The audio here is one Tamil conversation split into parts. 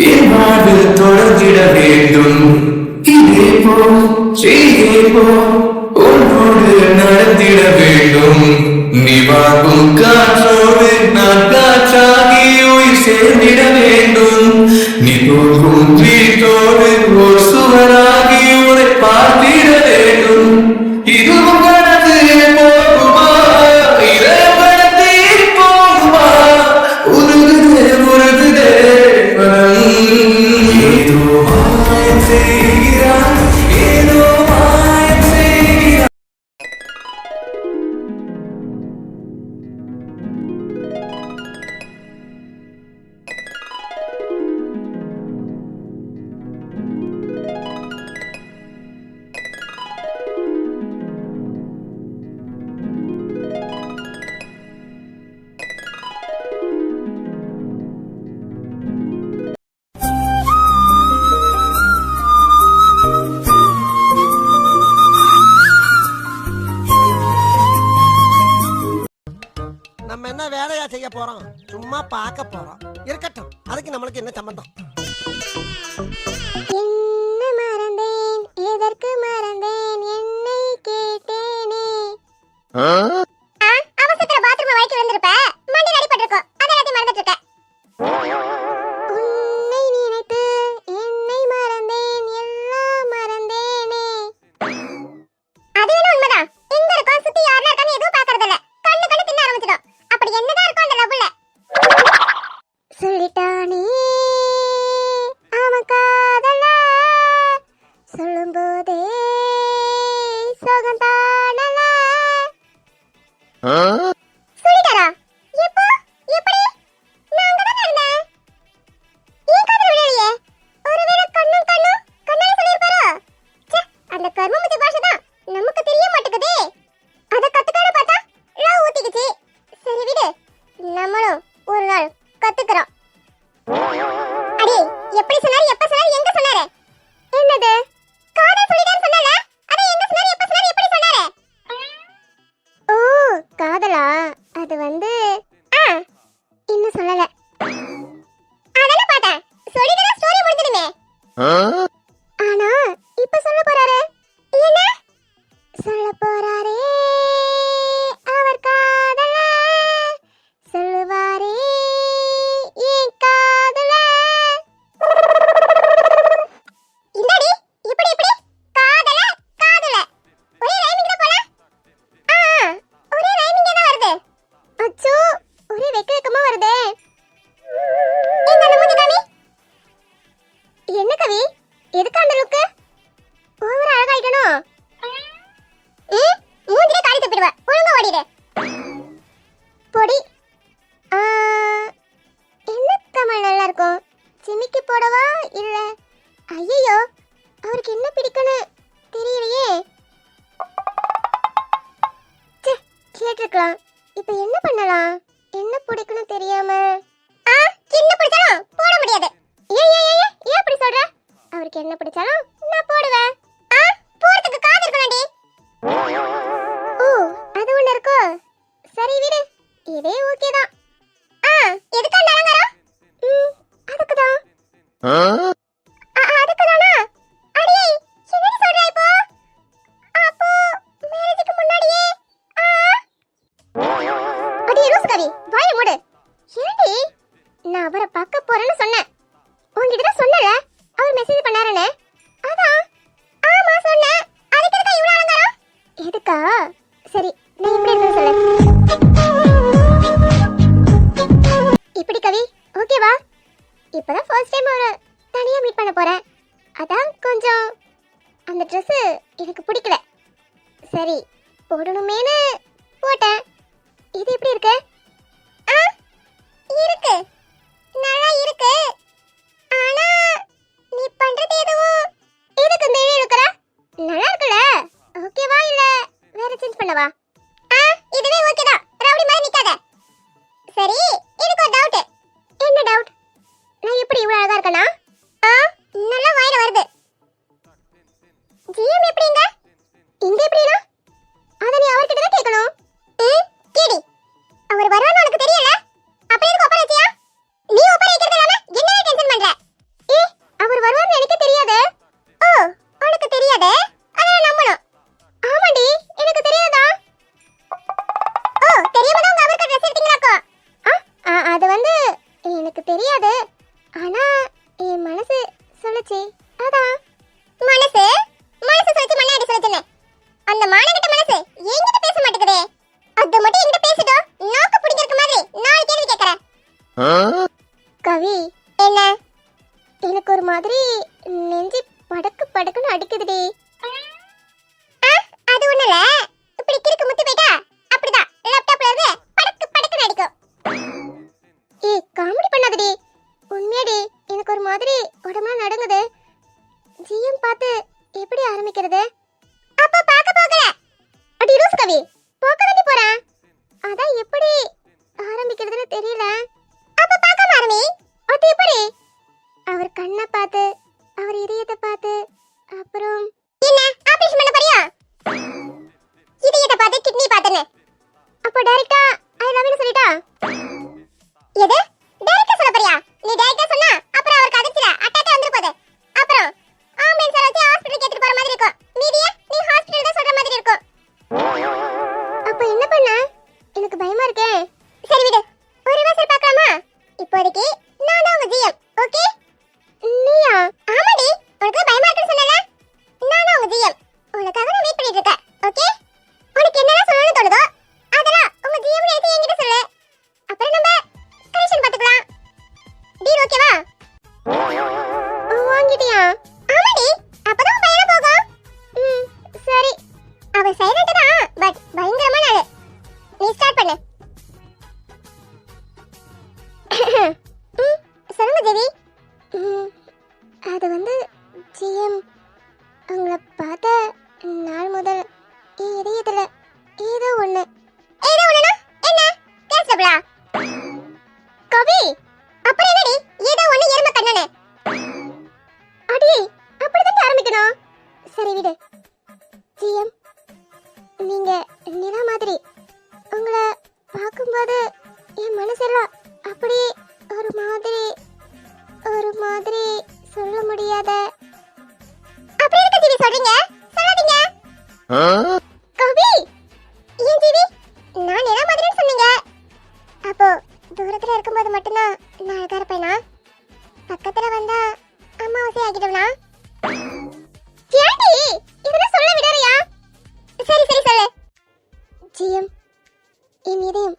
என் வாழ்வில் தொடர்ந்திட வேண்டும். உன்னோடு நடந்திட வேண்டும். நீ வாங்கும் காற்றோடு நான் காற்றாகி உயிர் சேர்ந்திட வேண்டும். நீ தோற்கும் வீட்டோடு ஒரு சுவராகி உன்னை பார்த்திட வேண்டும். இது உங்களது போகுமா இறைவனத்தை போகுமா உருகுதே உருகுதே ஏதோ மாயம் செய்கிறான் ஏதோ மாயம் செய்கிறான். நம்ம என்ன வேலையா செய்ய போறோம்? சும்மா பார்க்க போறோம். இருக்கட்டும், அதுக்கு நம்மளுக்கு என்ன சம்பந்தம்? என்ன மறந்தேன், எதற்கு மறந்தேன், என்னை கேட்டேனே. அவசரத்துல பாத்ரூம்ல வயிற்று வந்திருப்ப, மண்டி அடிபட்டிருக்கும், அத எல்லாத்தையும் மறந்துட்டு இருக்க. உன்னை நினைத்து என்னை மறந்தேன், எல்லாம் மறந்தேனே. அது என்ன உண்மைதான். எங்க இருக்கோம், சுத்தி யாரெல்லாம் இருக்கான்னு எதுவும் பாக்குறது இல்ல. கண்ணு கண்ணு தின்ன ஆரம்பிச்சிடும். அப்படி என்னதான் இருக்கும் அந்த லவ்ல? சொல்லிட்டானே அவன் காதல, சொல்லும் போதே சோகந்தானல. சொல்லிட்டாரா? எப்போ? எப்படி? நான் அங்கதானே இருந்தேன். ஏன் காதல் விடலையே? ஒருவேளை கண்ணும் கண்ணாடி சொல்லியிருப்பாரோ? ச்சே, அந்த கர்மமுத்தி பாஷை தான் நமக்கு தெரிய மாட்டேங்குதே. அத கத்துக்கான பார்த்தா லவ் ஊத்திக்கிச்சு. சரி விடு, நம்மளும் ஒரு நாள் கத்துக்கிறோம். அடே, எப்படி சொன்னாரு, எப்ப சொன்னாரு, எங்க சொன்னாரு? என்னது? காதல் சொல்லிட்டான்னு சொன்னால? அத எங்க சொன்னாரு, எப்ப சொன்னாரு, எப்படி சொன்னாரு? ஓ, காதலா? அது வந்து இன்னும் சொல்லல. அதெல்லாம் பார்த்தேன். சொல்லிட்டா ஸ்டோரி முடிஞ்சிடுமே. ஆனா இப்ப சொல்ல போறாரு. என்ன சொல்ல போறாரே? அவர் காதல சொல்லுவாரே ஏன் காதல. இல்லடி, இப்படி காதல காதல ஒரே ரைமிங் தான் போல. ஒரே ரைமிங் தான் வருது. அச்சோ, ஒரே வெக்கமா வருதே. எங்க நம்ம கவி? என்ன கவி? எதுக்கு அந்த லுக்? ஓவர் அழகாயிட்டனோ? மூஞ்சிலே காரி துப்பிடுவ. ஒழுங்கா ஓடிடு. பொடி. என்ன கமல் நல்லா இருக்கும்? சிமிக்கி போடவா இல்ல? ஐயோ, அவருக்கு என்ன பிடிக்கும்னு தெரியலையே. கேட்டிருக்கலாம். இப்ப என்ன பண்ணலாம்? என்ன பிடிக்கும்னு தெரியாம என்ன பிடிச்சாலும் போட முடியாது. ஏன் அப்படி சொல்ற? அவருக்கு என்ன பிடிச்சாலும் நான் போடுவேன். போறதுக்கு காது இருக்கணும்டி. ஓ, அது ஒண்ணு இருக்கோ? சரி விடு, இதே ஓகே தான். எதுக்கு அந்த அலங்காரம்? அதுக்கு தான். அதுக்கு தானா? அடியே, என்னடி சொல்ற இப்போ? அப்போ மேரேஜுக்கு முன்னாடியே? அடியே ரோஸ் கவி, வாயை மூடு. ஏண்டி, நான் அவரை பார்க்க போறேன்னு சொன்னேன். உன்கிட்ட தான் சொன்னல அவர் மெசேஜ் பண்ணாருன்னு. அதான். ஆமா சொன்னேன். அதுக்கு எதுக்கு இவ்வளவு அலங்காரம்? எதுக்கா? சரி, நான் இப்படி இருக்கேன்னு சொல்லு. இப்படி கவி, ஓகேவா? இப்பதான் ஃபர்ஸ்ட் டைம் அவரை தனியா மீட் பண்ண போறேன். அதான் கொஞ்சம் அந்த Dress எனக்கு பிடிக்கல. சரி, போடணுமேனு போட்டேன். இது எப்படி இருக்கு? இருக்கு, நல்லா இருக்கு. ஆனா நீ பண்றது எதுவும் எதுக்கு இந்த இழு இருக்கற? நல்லா இருக்குல? ஓகேவா இல்ல வேற சேஞ்ச் பண்ணவா? இதுவே ஓகே தான். ரவுடி மாதிரி நிக்காத. சரி, எனக்கு ஒரு டவுட். என்ன டவுட்? நான் எப்படி இவ்வளவு அழகா இருக்கனா? நல்லா வாயில வருது. ஜிஎம் எப்படிங்க? இங்க எப்படினா? அத நீ அவர்கிட்ட தான் கேட்கணும். கேடி, அவர் வருவான்னு உனக்கு தெரியல? அப்ப எதுக்கு ஒப்பற வச்சியா? என்னாச்சு? அதான் மனசு மனசு சொல்லிச்சு மண்ணாடி சொல்லுச்சுன்னு. அந்த மானங்கிட்ட மனசு என்கிட்ட பேச மாட்டேங்குதே. அது மட்டும் என்கிட்ட பேசிட்டோ நாக்கு பிடிக்கிறதுக்கு மாதிரி 4 கேள்வி கேக்குறேன். கவி, என்ன? எனக்கு ஒரு மாதிரி நெஞ்சு படக்கு படக்குன்னு அடிக்குதுடி. அது ஒண்ணுல இப்படி கிறுக்கு முத்து போயிட்டா அப்படிதான் லேப்டாப்ல இருந்து படக்கு படக்குன்னு அடிக்கும். ஏய், காமெடி பண்ணாதடி. உண்மையாடி எனக்கு ஒரு மாதிரி உடம்பெல்லாம் நடுங்குது. ஜிஎம் பார்த்து எப்படி ஆரம்பிக்கிறது? அப்ப பார்க்க போகல. அடி லூசு கவி, பார்க்க தாண்டி போறேன். அதான் எப்படி ஆரம்பிக்கிறதுன்னு தெரியல. அப்ப பார்க்காம ஆரம்பி. அது எப்படி? அவர் கண்ணை பார்த்து, அவர் இதயத்தை பார்த்து, அப்புறம் என்ன ஆபரேஷன் பண்ண போறியா? இதயத்தை பார்த்து கிட்னி பார்த்துன்னு. அப்ப டைரக்டா ஐ லவ் யூ சொல்லிட்டா? எது? டைரக்டா சொல்ல போறியா? நீ டைரக்டா சொன்னா அப்புறம் அவருக்கு அதிர்ச்சில அட்டாக் வந்துற போகுது. அப்புறம் ஆம்புலன்ஸ்ல வச்சு ஹாஸ்பிடலுக்கு ஏத்திட்டு போற மாதிரி இருக்கும். மீதியா நீ ஹாஸ்பிடல் தான் சொல்ற மாதிரி இருக்கும். அப்ப என்ன பண்ண? எனக்கு பயமா இருக்கே. சரி விடு, ஒரு ரிவர்சல் பார்க்கலாமா? இப்போதைக்கு நான் தான் உங்க ஜிஎம், ஓகே? நீயா? ஆமாடி, உனக்கு பயமா இருக்குன்னு சொன்னல. நான் தான் உங்க ஜிஎம். உனக்காக நான் வெயிட் பண்ணிட்டு இருக்கேன், ஓகே? உனக்கு என்னலாம் சொல்லணும்னு தோணுதோ அதெல்லாம் உங்க ஜிஎம் ஏத்தி என்கிட்ட சொல்லு. அப்புறம் நம்ம கரெக்ஷன் பாத்துக்கலாம். டீல் ஓகேவா? வாங்கிட்டியா? ஆமாடி, அப்பதான் பயமா போகும். சரி. அவ சைலண்ட் தான், பட் பயங்கரமான ஆளு. நீ ஸ்டார்ட் பண்ணு. சொல்லுங்க தேவி. அது வந்து ஜிஎம், உங்களை பார்த்த நாள் முதல் என் இதயத்துல ஏதோ ஒண்ணு. ஏதோ ஒண்ணுனா என்ன? கேட்சப்ளா? கவி, அப்புறம் என்னடி ஏதோ ஒண்ணு எரும கண்ணனே? அடி, அப்படிதான் ஆரம்பிக்கணும். சரி விடு. ஜிஎம், நீங்க நிலா மாதிரி. உங்களை பார்க்கும்போது என் மனசெல்லாம் அப்படியே ஒரு மாதிரி சொல்ல முடியாத. அப்படி இருக்க ஜிவி சொல்றீங்க? சொல்லாதீங்க. கவி, ஏன் ஜிவி நான் நிலா மாதிரி சொன்னீங்க? அப்போ தூரத்துல இருக்கும்போது மட்டும்தான் நான் அழகா இருப்பேனா? பக்கத்துல வந்தா அம்மாவாசை ஆகிடுவனா? ஏண்டி இதெல்லாம் சொல்ல விடறியா? சரி சரி சொல்லு. ஜிஎம், என் இதயம்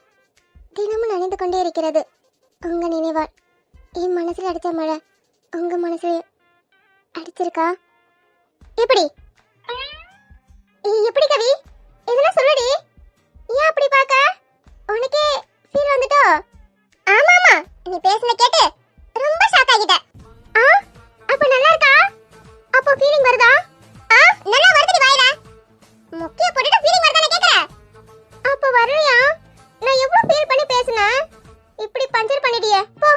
தினமும் நனைந்து கொண்டே இருக்கிறது உங்க நினைவால். என் மனசுல அடிச்ச மழை உங்க மனசுல அடிச்சிருக்கா? எப்படி எப்படி கவி? இதெல்லாம் சொல்லுடி. ஏன் அப்படி பார்க்க? உனக்கே ஃபீல் வந்துட்டோ? ஆமா ஆமா, நீ பேசுன கேட்டு ரொம்ப ஷாக் ஆகிட்டேன். அப்ப நல்லா இருக்கா? அப்போ ஃபீலிங் வருதா? நல்லா வருதுடி வாயில. முக்கிய போட்டுட்டு ஃபீலிங் வருதானே கேக்குற? அப்ப வரலையா? நான் எவ்வளவு ஃபீல் பண்ணி பேசுனேன், இப்படி பஞ்சர் பண்ணிடியே போ.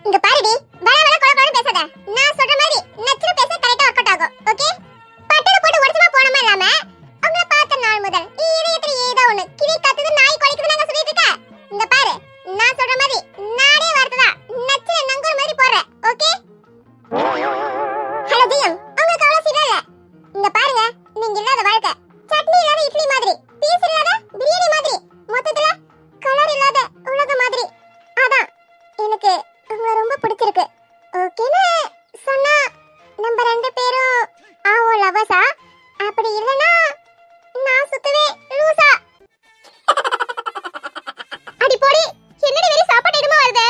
இங்க பாருடி, வர வர கொலகொலன்னு பேசாத. நான் சொல்ற மாதிரி நச்சுற பேச கரெக்ட்டா வொர்க் அவுட் ஆகும், ஓகே? பட்டன போட்டு உடைச்சமா போனமா இல்லாம உங்களை பார்த்த நாள் முதல் இதயத்துல ஏதோ ஒண்ணு கிளி கத்துது நாய் குலைக்குது நாங்க சொல்லிட்டு இருக்க. இங்க பாரு, நான் சொல்ற மாதிரி நாடே வார்த்தைதான் நச்சுற நங்கூர் மாதிரி போடுற, ஓகே? ஹலோ ஜிஎம், உங்களுக்கு அவ்வளவு சீக்கிரம் இல்ல. இங்க பாருங்க, நீங்க இல்லாத வாழ்க்கை சட்னி இல்லாத இட்லி மாதிரி, பீஸ் இல்லாத பிரியாணி மாதிரி, மொத்தத்துல கலர் இல்லாத உலகம் மாதிரி. அதான் எனக்கு உங்களை ரொம்ப பிடிச்சிருக்கு. ஓகேன்னு சொன்னா நம்ம 2 பேரும் ஆவோ லவர்ஸா? அப்படி இல்லனா நான் சுத்தவே லூசா? அடி போடி, என்னடி வெரி சாப்பாடு இடமா வருது?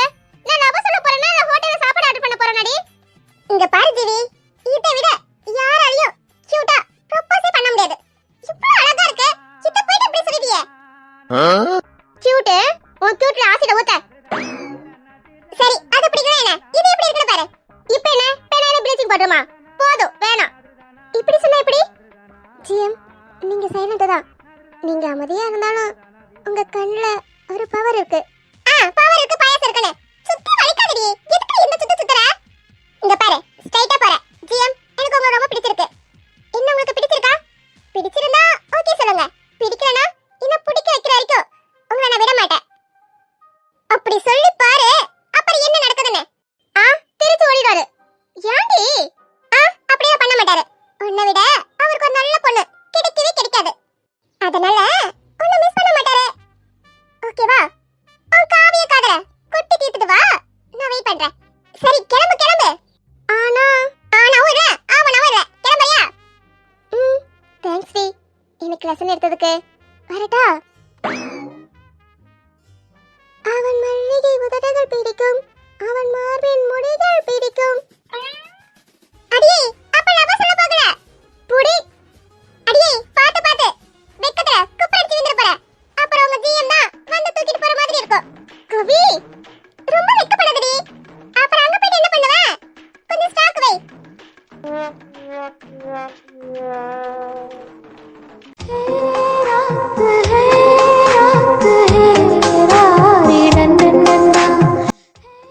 நான் லவ் சொல்ல போறேனா இல்ல ஹோட்டல்ல சாப்பாடு ஆர்டர் பண்ண போறேனாடி? இங்க பாரு ஜிவி, இதை விட யாராலையும் கியூட்டா ப்ரோபோஸ் பண்ண முடியாது. இவ்வளவு அழகா இருக்கு, கிட்ட போயிட்டு அப்படி சொல்லிட்டியே. கியூட்? உன் கியூட்ல ஆசிட ஊத்த. சரி, அது பிடிக்கல என்ன? இது எப்படி இருக்குன்னு பாரு. இப்போ என்ன பேனால ப்ளீச்சிங் போடுறோமா? போதும், வேணாம். இப்படி சொன்னா எப்படி? ஜிஎம், நீங்க சைலண்ட் தான். நீங்க அமைதியா இருந்தாலும் உங்க கண்ணுல ஒரு பவர் இருக்கு. பவர் இருக்கு, பாயாசம் இருக்குன்னு சுத்தி வலிக்காதடி. எதுக்கு இந்த சுத்துற? இங்க பாரு, ஸ்ட்ரைட்டா போற. ஜிஎம், எனக்கு உங்களை ரொம்ப பிடிச்சிருக்கு. என்ன உங்களுக்கு பிடிச்சிருக்கா? பிடிச்சிருந்தா ஓகே சொல்லுங்க. பிடிக்கலனா இன்னும் பிடிக்க வைக்கிற வரைக்கும் உங்களை நான் விட மாட்டேன். அப்படி சொல்லி பாரு, அப்புறம் என்ன நடக்குதுன்னு. திருச்சி ஓடிடுவாரு. ஏண்டி? அப்படியே பண்ண மாட்டாரு. உன்னை விட அவருக்கு ஒரு நல்ல பொண்ணு கிடைக்கவே கிடைக்காது. அதனால உன்னை மிஸ் பண்ண மாட்டாரு, ஓகேவா? உன் காவிய காதல கொட்டி தீர்த்துட்டு வா, நான் வெயிட் பண்றேன். சரி, கிளம்பு கிளம்பு. பிடிக்கும் அவன் மார்பின் முடிகள் பிடிக்கும். அடியே அப்ப லவ் சொல்ல போகல புடி. அடியே பாத்து பாத்து வெக்கத்துல குப்பரடிச்சு விந்திர போற. அப்புறம் உங்க ஜிஎம் தான் வந்து தூக்கிட்டு போற மாதிரி இருக்கும். கவி ரொம்ப வெக்கப்படாதடி. அப்புறம் அங்க போய் என்ன பண்ணுவ? கொஞ்சம் ஸ்டாக் வை.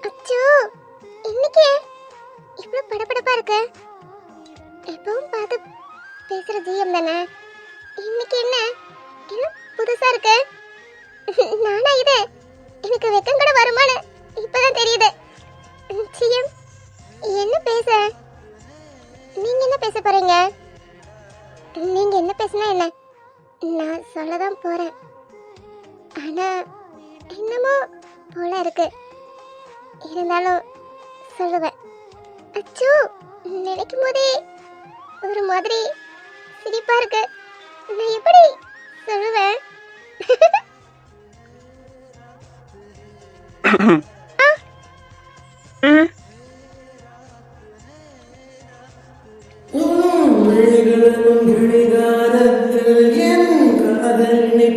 அச்சோ இன்னைக்கு இவ்வளவு படபடப்பா இருக்கு. எப்பவும் பார்த்து பேசுற ஜிஎம் தானே, இன்னைக்கு என்ன புதுசா இருக்கு? நானா இது? எனக்கு வெக்கம் கூட வருமானு இப்பதான் தெரியுது. ஜிஎம் என்ன பேச? நீங்க என்ன பேச போறீங்க? நீங்க என்ன பேசினா என்ன, நான் சொல்லதான் போறேன். ஆனா என்னமோ போல இருக்கு, இருந்தாலும் சொல்லுவேன். அச்சோ நினைக்கும் போதே ஒரு மாதிரி சிரிப்பா இருக்கு. நான் எப்படி சொல்லுவேன்?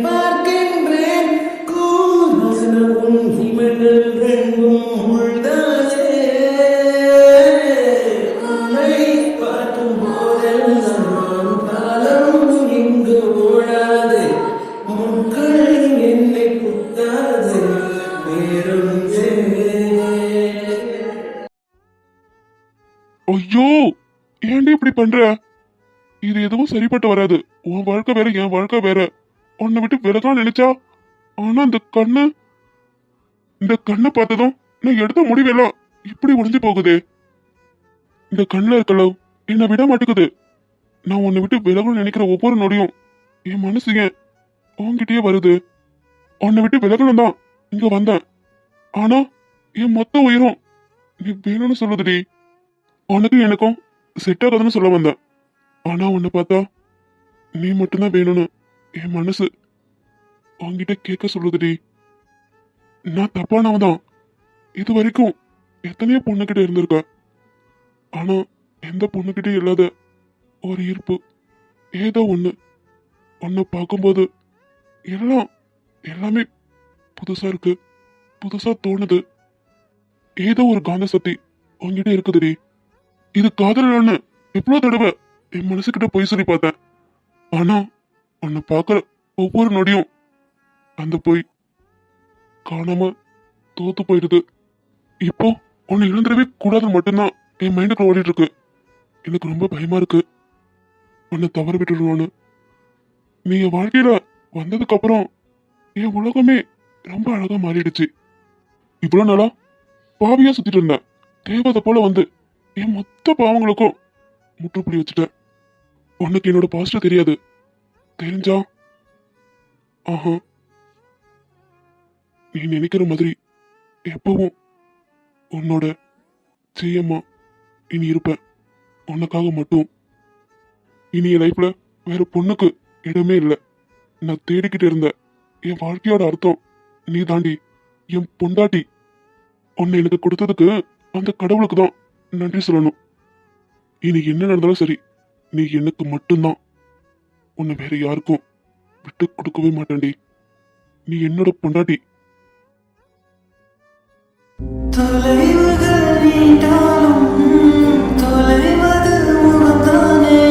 பார்க்கின்றேன் கூறும் இமைகள் ரெண்டும் உள்தானே உன்னை பார்க்கும் போதெல்லாம் காலம் இங்கு ஓடாது முன்கள் என்னை குத்தாது நேரம் ஐயோ ஏன்டி இப்படி பண்ற? இது எதுவும் சரிப்பட்டு வராது. உன் வாழ்க்கை வேற என் வாழ்க்கை வேற. உன்னை விட்டு விலகலாம் நினைச்சா, ஆனா இந்த கண்ணை பார்த்ததும் நான் எடுத்த முடிவெல்லாம் இப்படி உடைஞ்சு போகுது. இந்த கண்ணுல இருக்கல என்னை விட மாட்டேங்குது. நான் உன்னை விட்டு விலகணும்னு நினைக்கிற ஒவ்வொரு நொடியும் என் மனசு ஏன் உன்கிட்டயே வருது. உன்னை விட்டு விலகணும் தான் இங்க வந்தேன். ஆனா என் மொத்த உயிரும் நீ வேணும்னு சொல்லுதுடி. உனக்கு எனக்கும் செட் ஆகாதுன்னு சொல்ல வந்தேன். ஆனா உன்னை பார்த்தா நீ மட்டும்தான் வேணும்னு என் மனசு உன்கிட்ட கேட்க சொல்லுதுடி. நான் தப்பானவன் தான். இது வரைக்கும் எத்தனையோ பொண்ணுகிட்ட இருந்திருக்க. ஆனா எந்த பொண்ணுகிட்ட இல்லாத ஒரு ஈர்ப்பு ஏதோ ஒண்ணு. உன்னை பார்க்கும்போது எல்லாமே புதுசா இருக்கு, புதுசா தோணுது. ஏதோ ஒரு காந்த சக்தி உன்கிட்ட இருக்குதுடி. இது காதலான்னு எவ்வளவு தடவை என் மனசுக்கிட்ட போய் சொல்லி பார்த்தேன். ஆனா உன்னை பார்க்கற ஒவ்வொரு நொடியும் அந்த போய் காணாம தோத்து போயிடுது. இப்போ உன்னை இழந்துடவே கூடாதுன்னு மட்டும்தான் என் மைண்டுக்குள்ள ஓடிட்டு இருக்கு. எனக்கு ரொம்ப பயமா இருக்கு உன்னை தவற விட்டுடுவான்னு. நீ என் வாழ்க்கையில வந்ததுக்கு அப்புறம் என் உலகமே ரொம்ப அழகா மாறிடுச்சு. இவ்வளவு நாளா பாவியா சுத்திட்டு இருந்தேன். தேவதை போல வந்து என் மொத்த பாவங்களுக்கும் முற்றுப்புள்ளி வச்சுட்டேன். உனக்கு என்னோட பாஸ்ட் தெரியாது. தெரிஞ்சா ஆஹா நீ நினைக்கிற மாதிரி எப்பவும் உன்னோட ஜெயம்மா இனி இருப்பேன். உனக்காக மட்டும். இனி என் லைஃப்ல வேற பொண்ணுக்கு இடமே இல்லை. நான் தேடிக்கிட்டு இருந்த என் வாழ்க்கையோட அர்த்தம் நீ தாண்டி, என் பொண்டாட்டி. உன்னை எனக்கு கொடுத்ததுக்கு அந்த கடவுளுக்கு தான் நன்றி சொல்லணும். இனி என்ன நடந்தாலும் சரி, நீ எனக்கு மட்டும்தான். உன்னை வேற யாருக்கும் விட்டு கொடுக்கவே மாட்டேன்டி. நீ என்னோட பொண்டாட்டி. தொலைவுகள் நீண்டாலும் தொலைவது முகம்தானே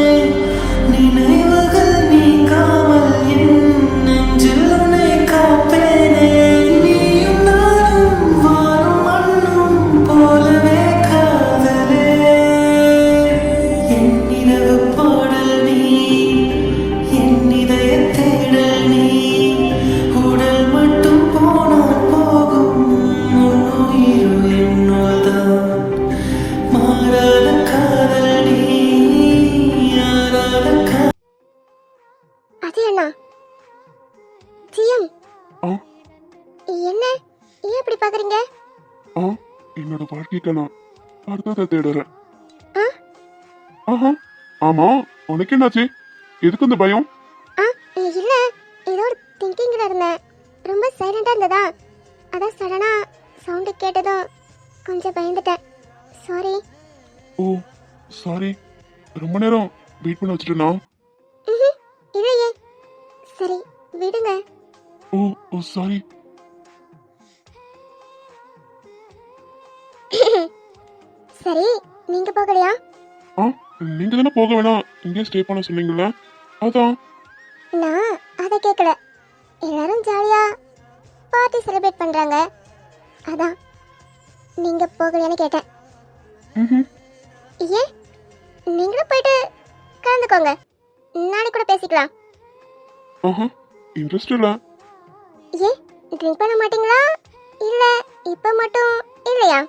நினைவுகள் நீக்காமல் என் நெஞ்சில் உன்னை காப்பேனே நீயும் நானும் வாரும் மண்ணும் போலவே காதலே என் இரவு பாடல் நீ என் இதய தேடல் நீ உடல் மட்டும் போனால் போகும் உன்னுயிர் என்னோல்தான் மாறாத காதல் நீ யாராத அது அண்ணா ஜிஎம் ஆ என்ன ஏன் இப்படி பாக்குறீங்க? ஆ என்னோட வாழ்க்கைக்கு நான் அர்த்தத்தை தேடுறேன். ஆ? ஆஹா ஆமா, உனக்கு என்னாச்சு? எதுக்கு இந்த பயம்? ஆ இல்ல, ஏதோ ஒரு திங்கிங்ல இருந்தேன். ரொம்ப சைலண்டா இருந்ததா, அதான் சடனா சவுண்டு கேட்டதும் கொஞ்சம் பயந்துட்டேன். சாரி. ஓ சாரி, ரொம்ப நேரம் வெயிட் பண்ண வச்சுட்டேனா? இல்லையே. சரி விடுங்க. ஓ ஓ சாரி. சரி நீங்க போகலையா? ஆ, நீங்க தானே போக வேணாம் இங்கே ஸ்டே பண்ண சொன்னீங்கல்ல, அதான். நான் அதை கேட்கல. எல்லாரும் ஜாலியா பார்ட்டி செலிப்ரேட் பண்றாங்க, அதான் நீங்க போகலையான்னு கேட்டேன். ம். ஏன் நீங்களும் போயிட்டு கலந்துக்கோங்க, நாளைக்கு கூட பேசிக்கலாம். ஆஹா, இன்ட்ரெஸ்ட் இல்லை. ஏன் ட்ரிங்க் பண்ண மாட்டீங்களா, இல்ல இப்ப மட்டும் இல்லையா?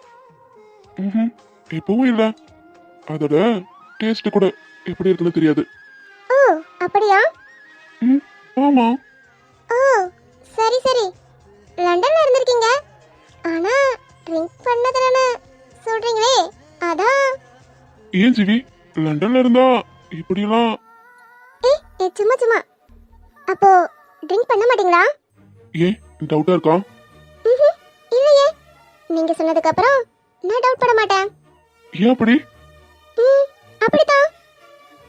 ம், எப்பவும் இல்லை. அதோட டேஸ்ட் கூட எப்படி இருக்குன்னு தெரியாது. ஓ அப்படியா? ம், ஆமா. ஓ சரி சரி. லண்டன்ல இருந்திருக்கீங்க, ஆனா ட்ரிங்க் பண்ணதுலன்னு சொல்றீங்களே, அதான். ஏன் ஜிவி, லண்டன்ல இருந்தா இப்படியெல்லாம்? சும்மா சும்மா. அப்போ ட்ரிங்க் பண்ண மாட்டீங்களா? ஏன் டவுட்டா இருக்கா? இல்லையே, நீங்க சொன்னதுக்கு அப்புறம் நான் டவுட் பட மாட்டேன். ஏன் அப்படி? அப்படிதான்,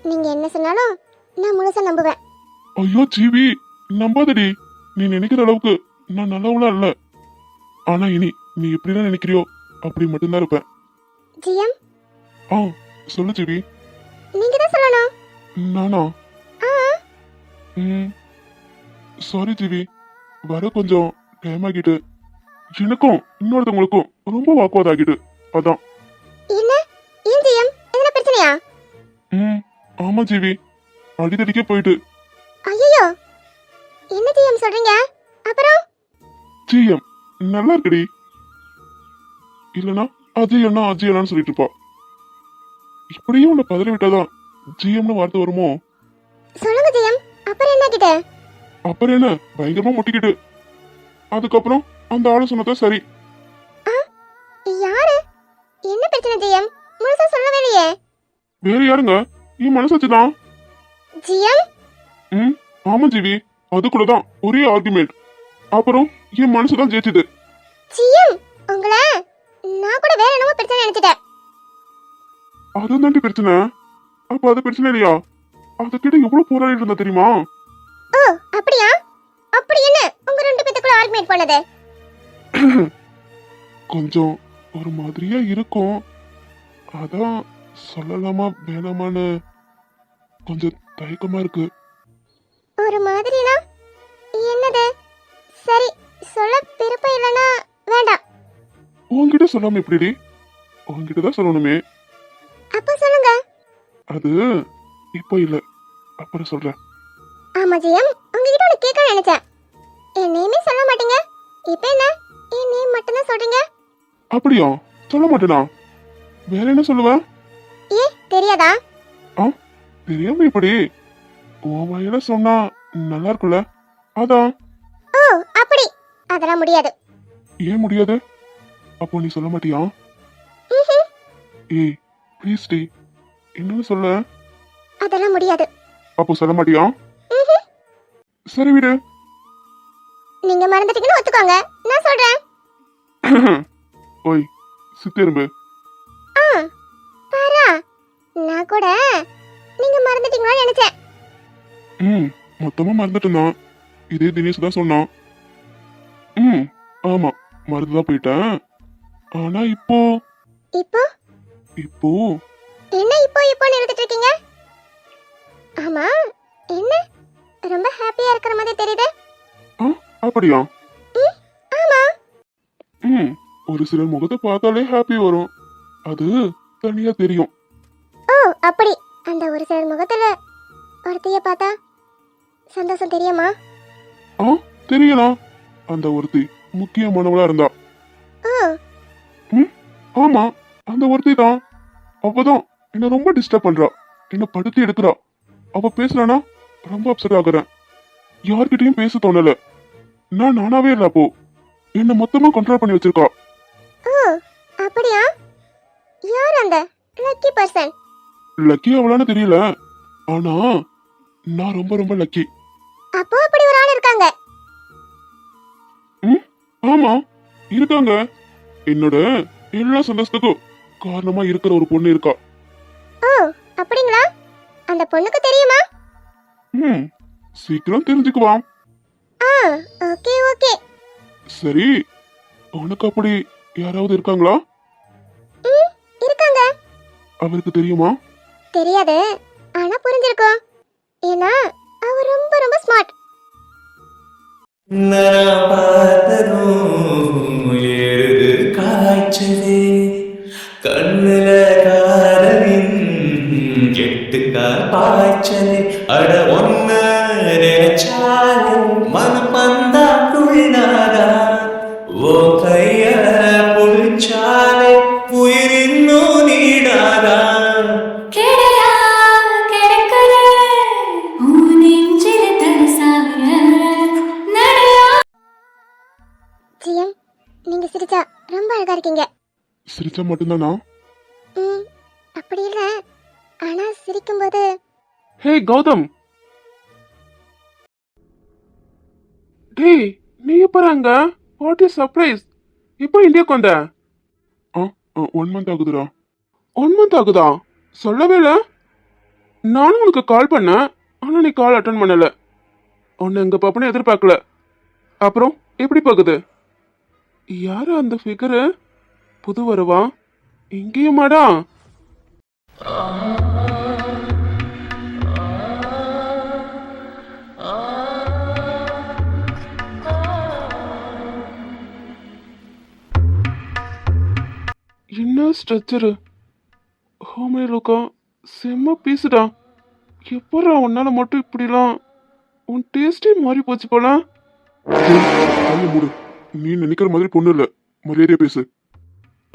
நீங்க என்ன சொன்னாலும் நான் முழுசா நம்புவேன். ஐயோ ஜிவி, நம்பாதடி. நீ நினைக்கிற அளவுக்கு நான் நல்லவளா இல்ல. ஆனா இனி நீ எப்படிதான் நினைக்கிறியோ அப்படி மட்டும்தான் இருப்பேன். ஜிஎம், ஆ சொல்லு ஜிவி. நீங்க தான் சொல்லணும். நானா? ஆ, ம், சாரி ஜிவி, வர கொஞ்சம் டைம் ஆகிட்டு. எனக்கும் இன்னொருத்தவங்களுக்கும் ரொம்ப வாக்குவாதம் ஆகிட்டு, அதான். என்ன? ஏன் ஜிஎம், எதுனா பிரச்சனையா? ம், ஆமா ஜிவி, அடிதடிக்க போயிட்டு. ஐயோ, என்ன ஜிஎம் சொல்றீங்க? அப்புறம்? ஜிஎம் நல்லா இருக்குடி. இல்லனா அஜய் அண்ணா அஜய் அண்ணான்னு சொல்லிட்டு இருப்பா. இப்படியே உன்னை பதறி விட்டாதான் ஜிஎம்னு வார்த்தை வருமோ? சொல்லுங்க ஜிஎம், அப்புறம் என்ன கிட்ட? அப்புறம் என்ன, பயங்கரமா முட்டிக்கிட்டு. அதுக்கப்புறம் அந்த ஆளு சொன்னதா சரி. யாரு? என்ன பிரச்சனை ஜிஎம், முழுசா சொல்லவே இல்லையே. வேற யாருங்க, என் மனசாச்சுதான். ஜிஎம், ம், ஆமா ஜிவி, அதுக்குள்ளதான் ஒரே ஆர்குமெண்ட். அப்புறம் என் மனசுதான் ஜெயிச்சுது. ஜிஎம், உங்களை நான் கூட வேற என்னமோ பிரச்சனை நினைச்சிட்டேன். அதுவும் தாண்டி பிரச்சனை. அப்ப அது பிரச்சனை இல்லையா? அதுக்கிட்ட எவ்வளவு போராடிட்டு இருந்தா தெரியுமா? ஓ அப்படியா? அப்படி என்ன உங்க ரெண்டு பேத்துக்குள்ள ஆர்குமெண்ட் பண்ணது? கொஞ்சம் ஒரு மாதிரியா இருக்கும், அதான் சொல்லலாமா வேணாமான்னு கொஞ்சம் தயக்கமா இருக்கு. ஒரு மாதிரினா என்னது? சரி, சொல்ல விருப்பம் இல்லைன்னா வேண்டாம். உன்கிட்ட சொல்லாம எப்படிடி? உன்கிட்ட தான் சொல்லணுமே. அப்போ சொல்லுங்க. அது இப்போ இல்ல, அப்புறம் சொல்றேன். ஆமா ஜிஎம், உங்ககிட்ட ஒன்று கேட்க நினைச்சேன். என் நேமே சொல்ல மாட்டீங்க, இப்போ என்ன என் நேம் மட்டும்தான் சொல்றீங்க? அப்படியா? சொல்ல மாட்டேனா? வேற என்ன சொல்லுவேன்? ஏ தெரியாதா? ஆ, தெரியாம எப்படி? உன் வாயில சொன்னா நல்லா இருக்குல்ல, அதான். ஓ அப்படி, அதெல்லாம் முடியாது. ஏன் முடியாது? அப்போ நீ சொல்ல மாட்டியா? ம்ஹும். ஏய் ப்ளீஸ் டி, என்னன்னு சொல்ல. அதெல்லாம் முடியாது. அப்போ சொல்ல மாட்டியா? ம்ஹும். சரி விடு. நீங்க மறந்துட்டீங்கன்னு ஒத்துக்கோங்க, நான் சொல்றேன். ஓய் சித்தெரும்பு. ஆ பாரா, நான் கூட நீங்க மறந்துட்டீங்களோன்னு நினைச்சேன். ம், மொத்தமா மறந்துட்டேன் தான். இதே தினேஷ் தான் சொன்னான். ம், ஆமா, மறந்துதான் போயிட்டேன். ஆனா இப்போ இப்போ இப்போ என்ன இப்போ இப்போ நிறுத்திட்டு இருக்கீங்க? ஆமா, என்ன ரொம்ப ஹாப்பியா இருக்கிற மாதிரி தெரியுது. ஆ, அப்படியா? ம், ஆமா. ம், ஒரு சிலர் முகத்தை பார்த்தாலே ஹாப்பி வரும், அது தனியா தெரியும். ஓ அப்படி, அந்த ஒரு சிலர் முகத்துல ஒருத்தைய பார்த்தா சந்தோஷம் தெரியுமா? ஆ, தெரியலாம். அந்த ஒருத்தி முக்கியமானவளா இருந்தா. ஓ ம், ஆமா, அந்த ஒருத்தி தான். அவதான் என்ன ரொம்ப டிஸ்டர்ப் பண்றா, என்ன படுத்தி எடுக்கிறா. அவ பேசலானா ரொம்ப அப்செட் ஆகுறேன். யார்கிட்டயும் பேச தோணல. நான் நானாவே இல்ல, அப்போ என்ன மொத்தமா கண்ட்ரோல் பண்ணி வச்சிருக்கா. ஓ அப்படியா? யார் அந்த லக்கி பர்சன்? லக்கி அவளான்னு தெரியல, ஆனா நான் ரொம்ப ரொம்ப லக்கி. அப்போ அப்படி ஒரு ஆள் இருக்காங்க. ம், ஆமா இருக்காங்க. என்னோட எல்லா சந்தோஷத்துக்கும் காரணமா இருக்கிற ஒரு பொண்ணு இருக்கா. ஓ அப்படிங்களா? அந்த பொண்ணுக்கு தெரியுமா? சீக்கிரம் தெரிஞ்சுக்குவான். Okay okay. சரி, உனக்கு அப்படி யாராவது இருக்காங்களா? இருக்காங்க. அவருக்கு தெரியுமா? தெரியாது, ஆனா புரிஞ்சிருக்கும். ஏன்னா அவர் ரொம்ப ரொம்ப ஸ்மார்ட். நான் பார்த்ததும் ஏறுது காய்ச்சலே, கண்ணுல காதலின் கெட்டுக்கா பாய்ச்சலே, அட ஒன்ன நினைச்சாலே மனம் பந்தா துள்ளாதா, ஓ கைய புடிச்சாலே உயிர் இன்னும் நீடாதா. ஜிஎம், நீங்க சிரிச்சா ரொம்ப அழகா இருக்கீங்க. சிரிச்சா மட்டும்தானா? அப்படி இல்ல, ஆனா சிரிக்கும்போது. ஹே கௌதம், டேய் நீ எப்பறாங்க? What is surprise? இப்போ இந்தியாக்கு வந்த? 1 month ஆகுதுடா. 1 month ஆகுதா? சொல்லவே இல்ல. நானும் உனக்கு கால் பண்ணேன், ஆனா நீ கால் அட்டன் பண்ணல. உன்னை எங்க பாப்பனே எதிர்பார்க்கல. அப்புறம் எப்படி போகுது? யாரு அந்த ஃபிகரு? புது வருவா? இங்கேயுமாடா? என்ன ஸ்ட்ரக்சரு? ஹோமே லோக்கா, செம்ம பீஸுடா. எப்படா உன்னால மட்டும் இப்படிலாம்? உன் டேஸ்டே மாறி போச்சு போல. நீ நினைக்கிற மாதிரி பொண்ணு இல்ல, மரியாதையா பேசு.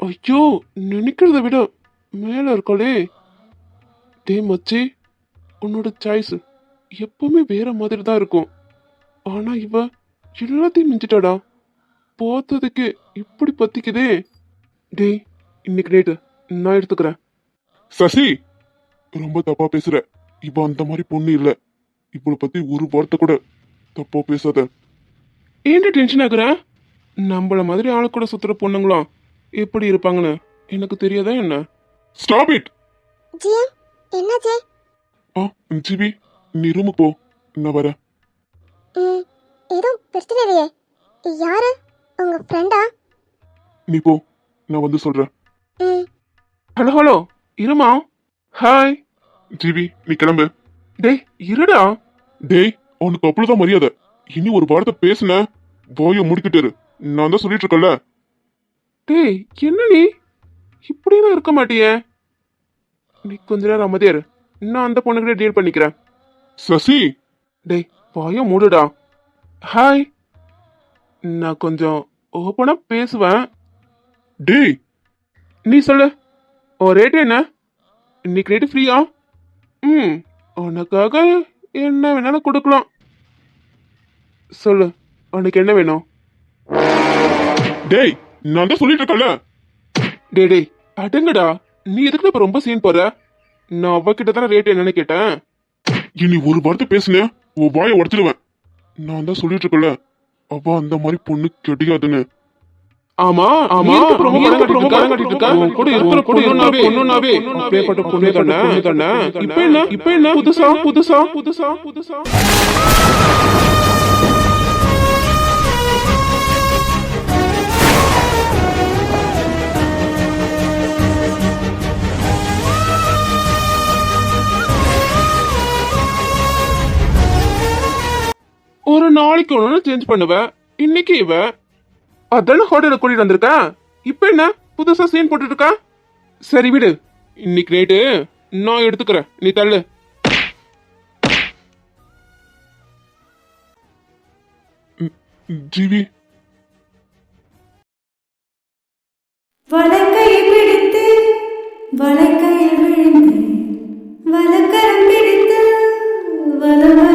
ஐயோ, நினைக்கிறத விட மேல இருக்காளே. டே மச்சி, உன்னோட சாய்ஸ் எப்பவுமே வேற மாதிரி தான் இருக்கும். ஆனா இவ எல்லாத்தையும் மிஞ்சிட்டாடா. பார்த்ததுக்கு இப்படி பத்திக்குதே. டேய், இன்னைக்கு நைட்டு நான் எடுத்துக்கிறேன். சசி, ரொம்ப தப்பா பேசுற. இவ அந்த மாதிரி பொண்ணு இல்ல. இவளை பத்தி ஒரு வார்த்தை கூட தப்பா பேசாத. ஏன்டா டென்ஷன் ஆகுற? நம்மள மாதிரி ஆளு கூட சுத்துற பொண்ணுங்களாம் எப்படி இருப்பாங்கன்னு எனக்கு தெரியாதா என்ன? Stop it. ஜிஎம், என்னாச்சு? ஜிவி, நீ ரூமுக்கு போ, நான் வரேன். எதுவும் பிரச்சனை இல்லையே. யாரு? உங்க ஃப்ரெண்டா? நீ போ, நான் வந்து சொல்றேன். ஹலோ ஹலோ, இருமா. ஹாய் ஜிவி, நீ கிளம்பு. டேய் இருடா. டேய், உனக்கு அவ்வளவுதான் மரியாதை. இனி ஒரு வார்த்தை பேசுன வாய முடிக்கிட்டு. நான் தான் சொல்லிட்டு இருக்கல. டேய் என்ன நீ இப்படிலாம் இருக்க மாட்டியே. நீ கொஞ்ச நேரம் அமைதியா இரு, நான் அந்த பொண்ணுகிட்ட டீல் பண்ணிக்கிறேன். சசி. டேய் வாய மூடுடா. ஹாய், நான் கொஞ்சம் ஓப்பனா பேசுவேன். டேய் நீ சொல்லு, உன் ரேட் என்ன? இன்னைக்கு ரேட்டு ஃப்ரீயா? உனக்காக என்ன வேணாலும் கொடுக்கலாம். சொல்லு, உனக்கு என்ன வேணும்? டேய், நான் தான் சொல்லிட்டு இருக்கல. டேய் டேய் அடங்கடா. நீ எதுக்கு இப்ப ரொம்ப சீன் போற? நான் அவகிட்ட தானே ரேட் என்னன்னு கேட்டேன். இனி ஒரு வார்த்தை பேசுன உன் வாயை உடச்சிடுவேன். நான் தான் சொல்லிட்டு இருக்கல, அவ அந்த மாதிரி பொண்ணு கிடையாதுன்னு. ஆமா ஆமா, இப்ப என்ன புதுசா புதுசா புதுசா புதுசா? ஒரு நாளைக்கு ஒன்று சேஞ்ச் பண்ணுவேன். இன்னைக்கு இவ அதான ஹோட்டல கூட்டிட்டு வந்திருக்கா. இப்ப என்ன புதுசா சீன் போட்டுட்டு இருக்கா? சரி விடு, இன்னைக்கு நைட்டு நான் எடுத்துக்கிறேன், நீ தள்ளு. ஜிவி, வலக்கையை பிடித்து வலக்கையில் விழுந்து வலக்கரம் பிடித்து வலவ